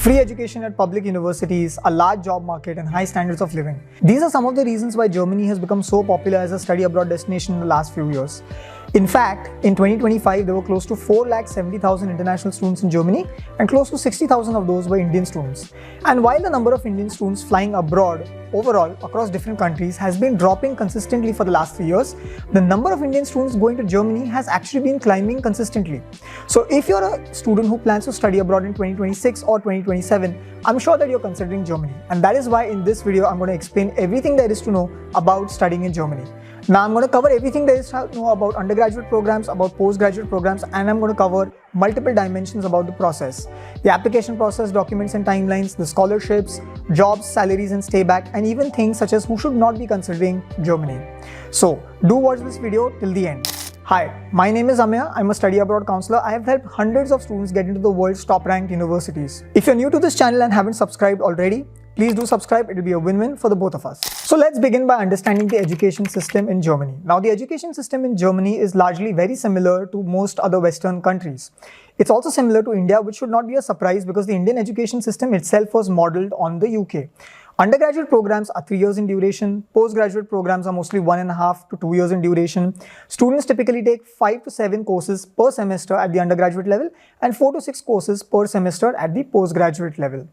free education at public universities, a large job market, and high standards of living. These are some of the reasons why Germany has become so popular as a study abroad destination in the last few years. In fact, in 2025, there were close to 470,000 international students in Germany, and close to 60,000 of those were Indian students. And while the number of Indian students flying abroad overall across different countries has been dropping consistently for the last 3 years, the number of Indian students going to Germany has actually been climbing consistently. So if you're a student who plans to study abroad in 2026 or 2027, I'm sure that you're considering Germany. And that is why in this video, I'm going to explain everything there is to know about studying in Germany. Now, I'm going to cover everything there is to know about undergraduate programs, about postgraduate programs, and I'm going to cover multiple dimensions about the process. The application process, documents and timelines, the scholarships, jobs, salaries and stayback, and even things such as who should not be considering Germany. So, do watch this video till the end. Hi, my name is Amya. I'm a study abroad counselor. I have helped hundreds of students get into the world's top ranked universities. If you're new to this channel and haven't subscribed already, please do subscribe. It will be a win-win for the both of us. So let's begin by understanding the education system in Germany. Now, the education system in Germany is largely very similar to most other Western countries. It's also similar to India, which should not be a surprise because the Indian education system itself was modeled on the UK. Undergraduate programs are 3 years in duration. Postgraduate programs are mostly 1.5 to 2 years in duration. Students typically take 5 to 7 courses per semester at the undergraduate level and 4 to 6 courses per semester at the postgraduate level.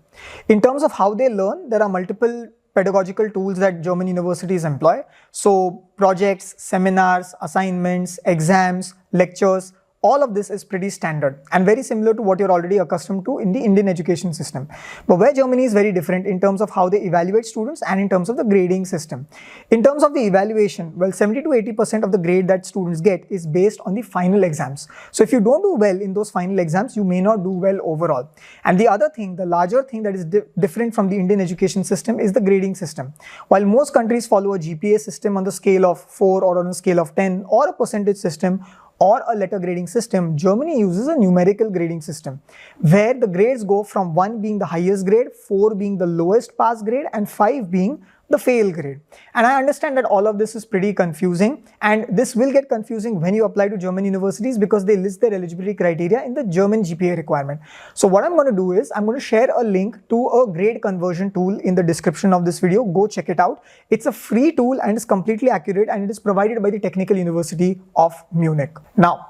In terms of how they learn, there are multiple pedagogical tools that German universities employ. So projects, seminars, assignments, exams, lectures, all of this is pretty standard and very similar to what you're already accustomed to in the Indian education system. But where Germany is very different in terms of how they evaluate students and in terms of the grading system. In terms of the evaluation, well, 70 to 80% of the grade that students get is based on the final exams. So if you don't do well in those final exams, you may not do well overall. And the other thing, the larger thing that is different from the Indian education system is the grading system. While most countries follow a GPA system on the scale of 4 or on a scale of 10 or a percentage system, or a letter grading system, Germany uses a numerical grading system where the grades go from 1 being the highest grade, 4 being the lowest pass grade, and 5 being the fail grade. And I understand that all of this is pretty confusing, and this will get confusing when you apply to German universities because they list their eligibility criteria in the German GPA requirement. So what I'm going to do is I'm going to share a link to a grade conversion tool in the description of this video. Go check it out. It's a free tool and it's completely accurate, and it is provided by the Technical University of Munich. Now,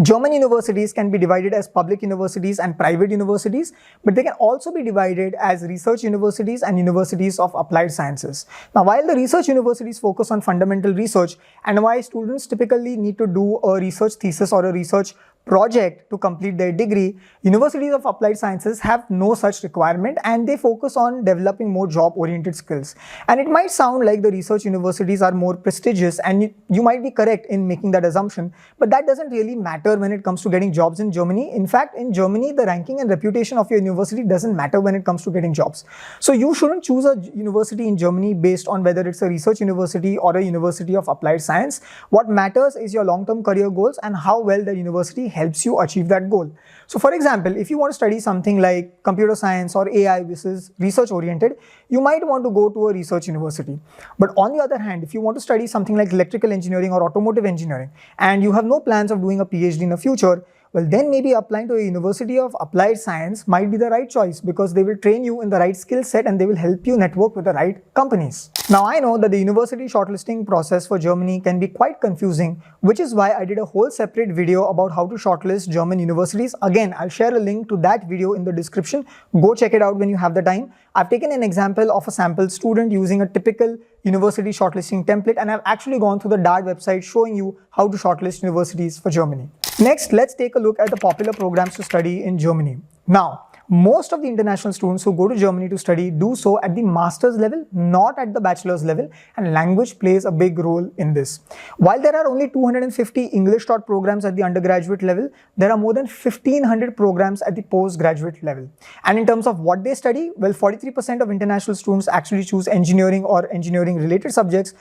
German universities can be divided as public universities and private universities, but they can also be divided as research universities and universities of applied sciences. Now, while the research universities focus on fundamental research and why students typically need to do a research thesis or a research project to complete their degree, universities of applied sciences have no such requirement and they focus on developing more job-oriented skills. And it might sound like the research universities are more prestigious, and you might be correct in making that assumption, but that doesn't really matter when it comes to getting jobs in Germany. In fact, in Germany, the ranking and reputation of your university doesn't matter when it comes to getting jobs. So you shouldn't choose a university in Germany based on whether it's a research university or a university of applied science. What matters is your long-term career goals and how well the university helps you achieve that goal. So for example, if you want to study something like computer science or AI, which is research oriented, you might want to go to a research university. But on the other hand, if you want to study something like electrical engineering or automotive engineering, and you have no plans of doing a PhD in the future, well, then maybe applying to a university of applied science might be the right choice because they will train you in the right skill set and they will help you network with the right companies. Now, I know that the university shortlisting process for Germany can be quite confusing, which is why I did a whole separate video about how to shortlist German universities. Again, I'll share a link to that video in the description. Go check it out when you have the time. I've taken an example of a sample student using a typical university shortlisting template, and I've actually gone through the DART website showing you how to shortlist universities for Germany. Next, let's take a look at the popular programs to study in Germany. Now, most of the international students who go to Germany to study do so at the master's level, not at the bachelor's level, and language plays a big role in this. While there are only 250 English taught programs at the undergraduate level, there are more than 1500 programs at the postgraduate level. And in terms of what they study, well, 43% of international students actually choose engineering or engineering related subjects.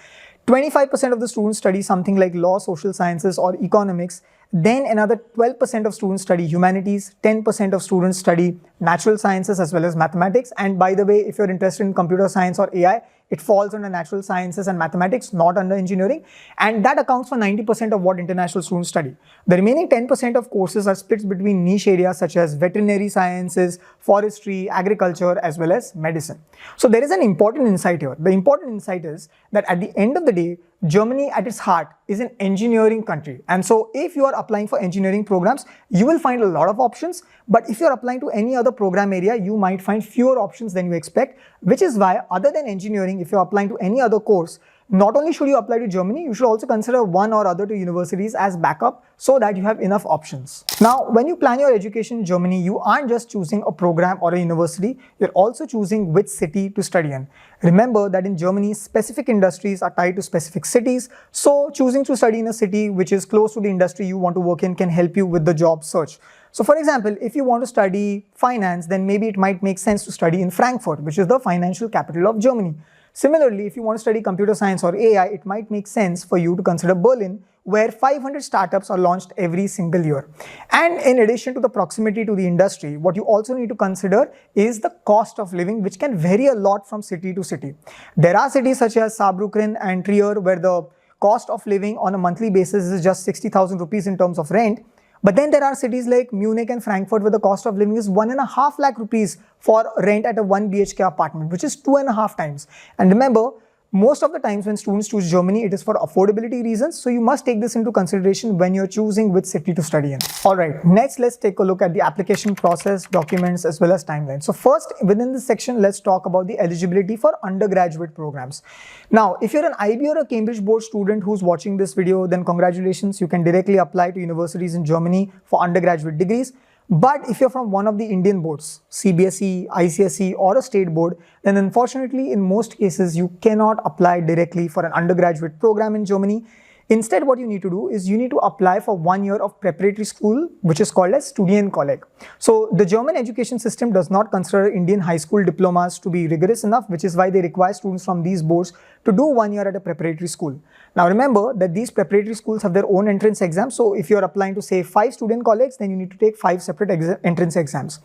25% of the students study something like law, social sciences, or economics. Then another 12% of students study humanities, 10% of students study natural sciences as well as mathematics. And by the way, if you're interested in computer science or AI, it falls under natural sciences and mathematics, not under engineering, and that accounts for 90% of what international students study. The remaining 10% of courses are split between niche areas such as veterinary sciences, forestry, agriculture, as well as medicine. So there is an important insight here. The important insight is that at the end of the day, Germany at its heart is an engineering country. And so if you are applying for engineering programs, you will find a lot of options. But if you're applying to any other program area, you might find fewer options than you expect, which is why other than engineering, if you're applying to any other course, not only should you apply to Germany, you should also consider one or other two universities as backup so that you have enough options. Now, when you plan your education in Germany, you aren't just choosing a program or a university, you're also choosing which city to study in. Remember that in Germany, specific industries are tied to specific cities, so choosing to study in a city which is close to the industry you want to work in can help you with the job search. So for example, if you want to study finance, then maybe it might make sense to study in Frankfurt, which is the financial capital of Germany. Similarly, if you want to study computer science or AI, it might make sense for you to consider Berlin, where 500 startups are launched every single year. And in addition to the proximity to the industry, what you also need to consider is the cost of living, which can vary a lot from city to city. There are cities such as Saarbrücken and Trier, where the cost of living on a monthly basis is just 60,000 rupees in terms of rent. But then there are cities like Munich and Frankfurt where the cost of living is 1.5 lakh rupees for rent at a 1 BHK apartment, which is 2.5 times. And remember, most of the times when students choose Germany, it is for affordability reasons. So you must take this into consideration when you're choosing which city to study in. Alright, next let's take a look at the application process, documents, as well as timeline. So first, within this section, let's talk about the eligibility for undergraduate programs. Now, if you're an IB or a Cambridge board student who's watching this video, then congratulations, you can directly apply to universities in Germany for undergraduate degrees. But if you're from one of the Indian boards, CBSE, ICSE, or a state board, then unfortunately in most cases you cannot apply directly for an undergraduate program in Germany. Instead, what you need to do is you need to apply for 1 year of preparatory school, which is called as Studienkolleg. So the German education system does not consider Indian high school diplomas to be rigorous enough, which is why they require students from these boards to do 1 year at a preparatory school. Now remember that these preparatory schools have their own entrance exams. So if you're applying to say 5 Studienkollegs, then you need to take 5 separate entrance exams.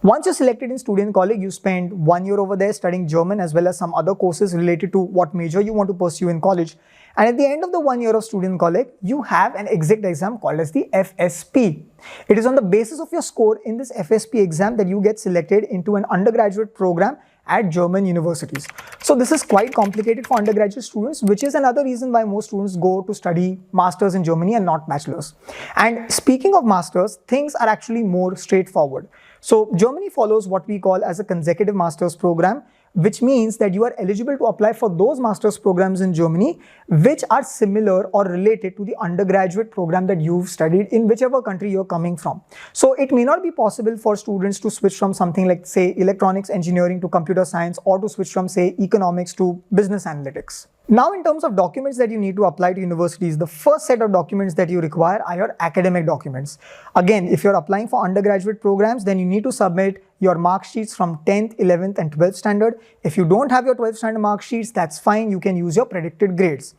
Once you're selected in Studienkolleg, you spend 1 year over there studying German as well as some other courses related to what major you want to pursue in college. And at the end of the 1 year of Studienkolleg, you have an exit exam called as the FSP. It is on the basis of your score in this FSP exam that you get selected into an undergraduate program at German universities. So this is quite complicated for undergraduate students, which is another reason why most students go to study masters in Germany and not bachelors. And speaking of masters, things are actually more straightforward. So Germany follows what we call as a consecutive master's program, which means that you are eligible to apply for those master's programs in Germany which are similar or related to the undergraduate program that you've studied in whichever country you're coming from. So it may not be possible for students to switch from something like say electronics engineering to computer science, or to switch from say economics to business analytics. Now, in terms of documents that you need to apply to universities, the first set of documents that you require are your academic documents. Again, if you're applying for undergraduate programs, then you need to submit your mark sheets from 10th, 11th and 12th standard. If you don't have your 12th standard mark sheets, that's fine. You can use your predicted grades.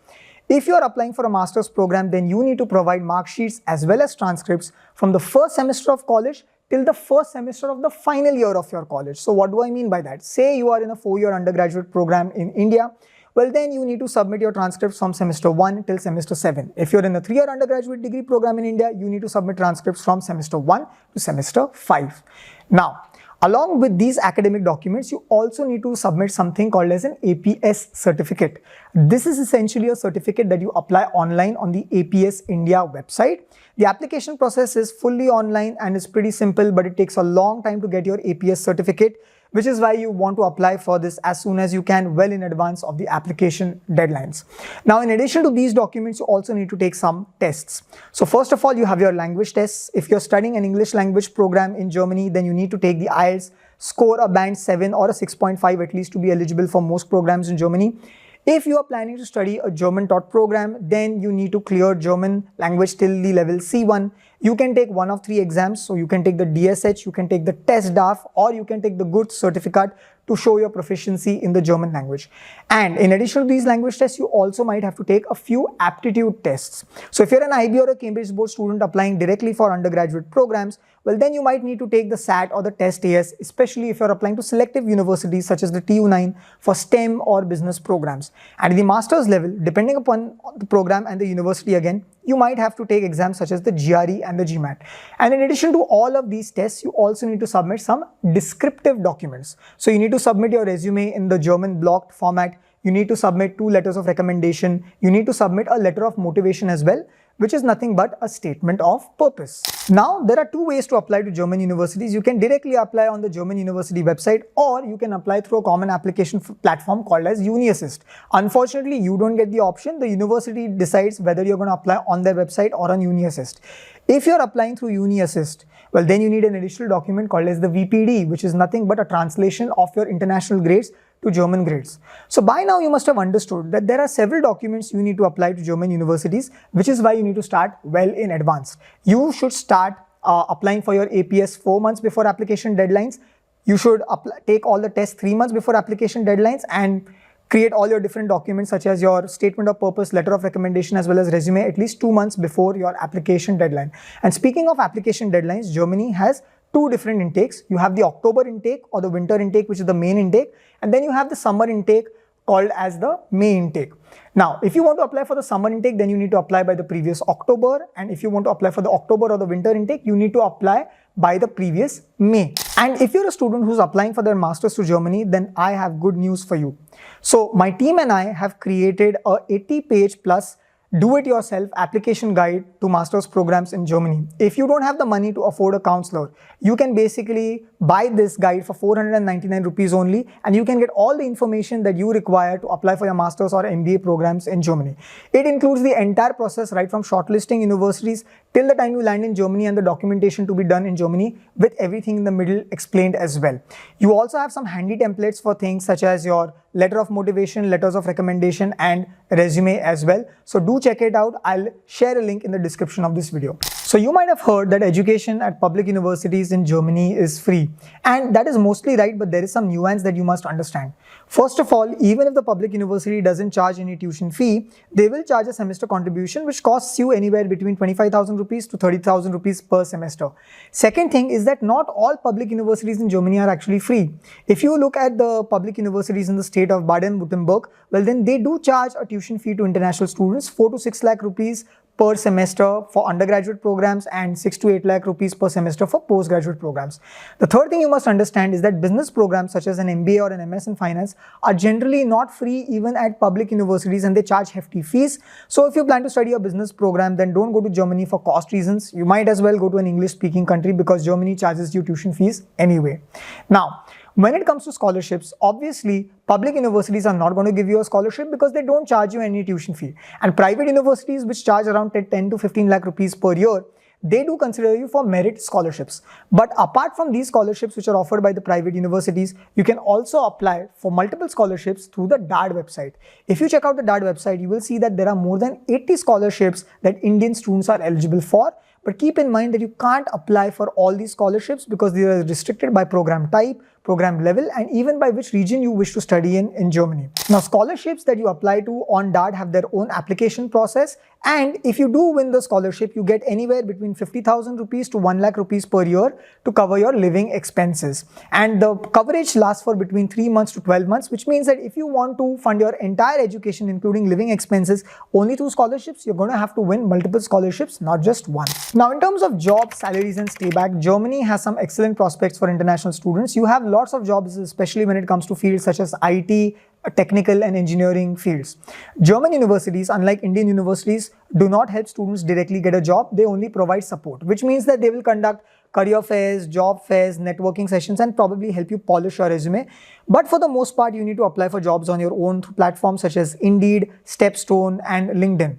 If you're applying for a master's program, then you need to provide mark sheets as well as transcripts from the first semester of college till the first semester of the final year of your college. So what do I mean by that? Say you are in a 4-year undergraduate program in India. Well, then you need to submit your transcripts from semester 1 till semester 7. If you're in a 3-year undergraduate degree program in India, you need to submit transcripts from semester 1 to semester 5. Now, along with these academic documents, you also need to submit something called as an APS certificate. This is essentially a certificate that you apply online on the APS India website. The application process is fully online and is pretty simple, but it takes a long time to get your APS certificate, which is why you want to apply for this as soon as you can, well in advance of the application deadlines. Now, in addition to these documents, you also need to take some tests. So first of all, you have your language tests. If you're studying an English language program in Germany, then you need to take the IELTS, score a band 7 or a 6.5 at least to be eligible for most programs in Germany. If you are planning to study a German taught program, then you need to clear German language till the level C1. You can take one of 3 exams. So you can take the DSH, you can take the Test DAF, or you can take the Good certificate to show your proficiency in the German language. And in addition to these language tests, you also might have to take a few aptitude tests. So if you're an IB or a Cambridge board student applying directly for undergraduate programs, well, then you might need to take the SAT or the Test AS, especially if you're applying to selective universities such as the TU9 for STEM or business programs. And at the master's level, depending upon the program and the university again, you might have to take exams such as the GRE and the GMAT. And in addition to all of these tests, you also need to submit some descriptive documents. So you need to submit your resume in the German blocked format. You need to submit 2 letters of recommendation. You need to submit a letter of motivation as well, which is nothing but a statement of purpose. Now, there are 2 ways to apply to German universities. You can directly apply on the German university website, or you can apply through a common application platform called as UniAssist. Unfortunately, you don't get the option. The university decides whether you're going to apply on their website or on UniAssist. If you're applying through UniAssist, well, then you need an additional document called as the VPD, which is nothing but a translation of your international grades to German grades. So by now you must have understood that there are several documents you need to apply to German universities, which is why you need to start well in advance. You should start applying for your APS 4 months before application deadlines. You should take all the tests 3 months before application deadlines and create all your different documents such as your statement of purpose, letter of recommendation, as well as resume at least 2 months before your application deadline. And speaking of application deadlines, Germany has 2 different intakes. You have the October intake or the winter intake, which is the main intake, and then you have the summer intake called as the May intake. Now, if you want to apply for the summer intake, then you need to apply by the previous October, and if you want to apply for the October or the winter intake, you need to apply by the previous May. And if you're a student who's applying for their masters to Germany, then I have good news for you. So my team and I have created a 80-page plus do-it-yourself application guide to master's programs in Germany. If you don't have the money to afford a counselor, you can basically buy this guide for 499 rupees only, and you can get all the information that you require to apply for your master's or MBA programs in Germany. It includes the entire process right from shortlisting universities till the time you land in Germany and the documentation to be done in Germany, with everything in the middle explained as well. You also have some handy templates for things such as your letter of motivation, letters of recommendation, and resume as well. So do check it out. I'll share a link in the description of this video. So you might have heard that education at public universities in Germany is free. And that is mostly right, but there is some nuance that you must understand. First of all, even if the public university doesn't charge any tuition fee, they will charge a semester contribution which costs you anywhere between 25,000 rupees to 30,000 rupees per semester. Second thing is that not all public universities in Germany are actually free. If you look at the public universities in the state of Baden-Württemberg, well, then they do charge a tuition fee to international students, 4 to 6 lakh rupees per semester for undergraduate programs and 6 to 8 lakh rupees per semester for postgraduate programs. The third thing you must understand is that business programs such as an MBA or an MS in finance are generally not free even at public universities, and they charge hefty fees. So if you plan to study a business program, then don't go to Germany for cost reasons. You might as well go to an English speaking country because Germany charges you tuition fees anyway. Now, when it comes to scholarships, obviously, public universities are not going to give you a scholarship because they don't charge you any tuition fee. And private universities, which charge around 10 to 15 lakh rupees per year, they do consider you for merit scholarships. But apart from these scholarships which are offered by the private universities, you can also apply for multiple scholarships through the DAD website. If you check out the DAD website, you will see that there are more than 80 scholarships that Indian students are eligible for. But keep in mind that you can't apply for all these scholarships because they are restricted by program type, program level, and even by which region you wish to study in Germany. Now, scholarships that you apply to on DAD have their own application process, and if you do win the scholarship, you get anywhere between 50,000 rupees to 1 lakh rupees per year to cover your living expenses. And the coverage lasts for between 3 months to 12 months, which means that if you want to fund your entire education, including living expenses, only through scholarships, you're going to have to win multiple scholarships, not just one. Now, in terms of jobs, salaries, and stayback, Germany has some excellent prospects for international students. You have lots of jobs, especially when it comes to fields such as IT, technical and engineering fields. German universities, unlike Indian universities, do not help students directly get a job. They only provide support, which means that they will conduct career fairs, job fairs, networking sessions, and probably help you polish your resume. But for the most part, you need to apply for jobs on your own through platforms such as Indeed, Stepstone, and LinkedIn.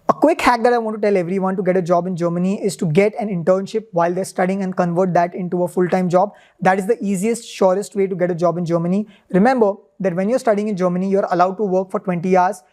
A quick hack that I want to tell everyone to get a job in Germany is to get an internship while they're studying and convert that into a full-time job. That is the easiest, surest way to get a job in Germany. Remember that when you're studying in Germany, you're allowed to work for 20 hours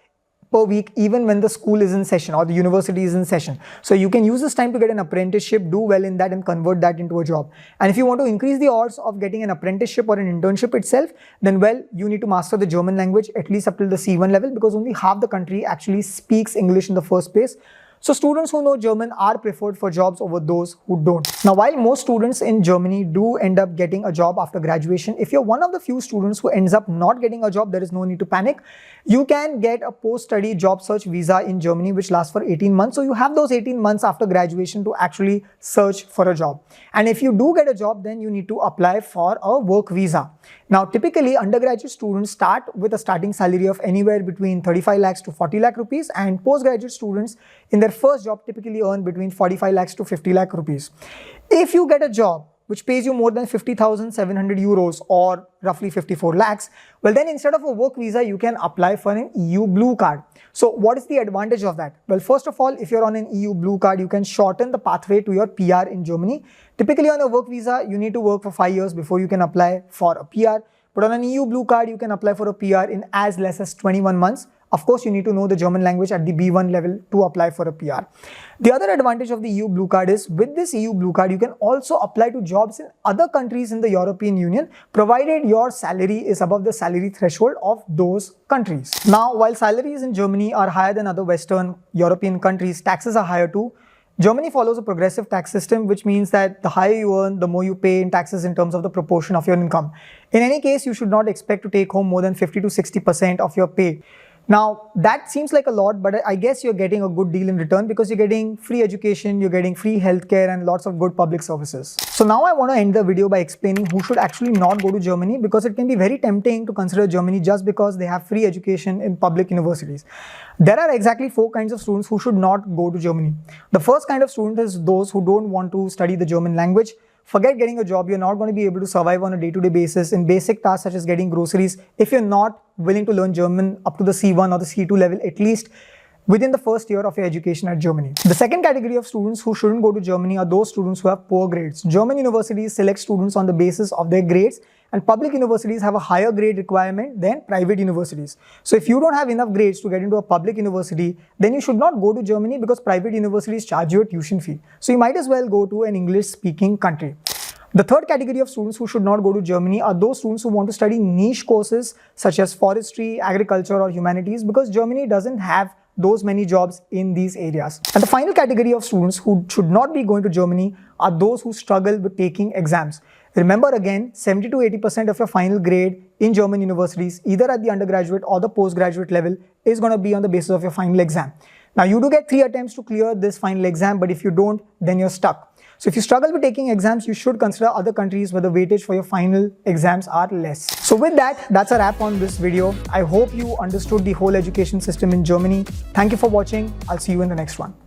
per week even when the school is in session or the university is in session. So you can use this time to get an apprenticeship, do well in that and convert that into a job. And if you want to increase the odds of getting an apprenticeship or an internship itself, then well, you need to master the German language at least up till the C1 level, because only half the country actually speaks English in the first place. So students who know German are preferred for jobs over those who don't. Now, while most students in Germany do end up getting a job after graduation, if you're one of the few students who ends up not getting a job, there is no need to panic. You can get a post-study job search visa in Germany, which lasts for 18 months. So you have those 18 months after graduation to actually search for a job. And if you do get a job, then you need to apply for a work visa. Now, typically, undergraduate students start with a starting salary of anywhere between 35 lakhs to 40 lakh rupees, and postgraduate students in their first job typically earn between 45 lakhs to 50 lakh rupees. If you get a job which pays you more than 50,700 euros or roughly 54 lakhs, well then instead of a work visa, you can apply for an EU Blue Card. So what is the advantage of that? Well, first of all, if you're on an EU Blue Card, you can shorten the pathway to your PR in Germany. Typically on a work visa, you need to work for 5 years before you can apply for a PR. But on an EU Blue Card, you can apply for a PR in as less as 21 months. Of course, you need to know the German language at the B1 level to apply for a PR. The other advantage of the EU Blue Card is, with this EU Blue Card, you can also apply to jobs in other countries in the European Union, provided your salary is above the salary threshold of those countries. Now, while salaries in Germany are higher than other Western European countries, taxes are higher too. Germany follows a progressive tax system, which means that the higher you earn, the more you pay in taxes in terms of the proportion of your income. In any case, you should not expect to take home more than 50 to 60% of your pay. Now, that seems like a lot, but I guess you're getting a good deal in return, because you're getting free education, you're getting free healthcare and lots of good public services. So now I want to end the video by explaining who should actually not go to Germany, because it can be very tempting to consider Germany just because they have free education in public universities. There are exactly 4 kinds of students who should not go to Germany. The first kind of student is those who don't want to study the German language. Forget getting a job, you're not going to be able to survive on a day-to-day basis in basic tasks such as getting groceries if you're not willing to learn German up to the C1 or the C2 level, at least within the first year of your education at Germany. The second category of students who shouldn't go to Germany are those students who have poor grades. German universities select students on the basis of their grades, and public universities have a higher grade requirement than private universities. So if you don't have enough grades to get into a public university, then you should not go to Germany, because private universities charge you a tuition fee. So you might as well go to an English-speaking country. The third category of students who should not go to Germany are those students who want to study niche courses such as forestry, agriculture or humanities, because Germany doesn't have those many jobs in these areas. And the final category of students who should not be going to Germany are those who struggle with taking exams. Remember again, 70 to 80% of your final grade in German universities, either at the undergraduate or the postgraduate level, is going to be on the basis of your final exam. Now, you do get 3 attempts to clear this final exam, but if you don't, then you're stuck. So if you struggle with taking exams, you should consider other countries where the weightage for your final exams are less. So with that, that's a wrap on this video. I hope you understood the whole education system in Germany. Thank you for watching. I'll see you in the next one.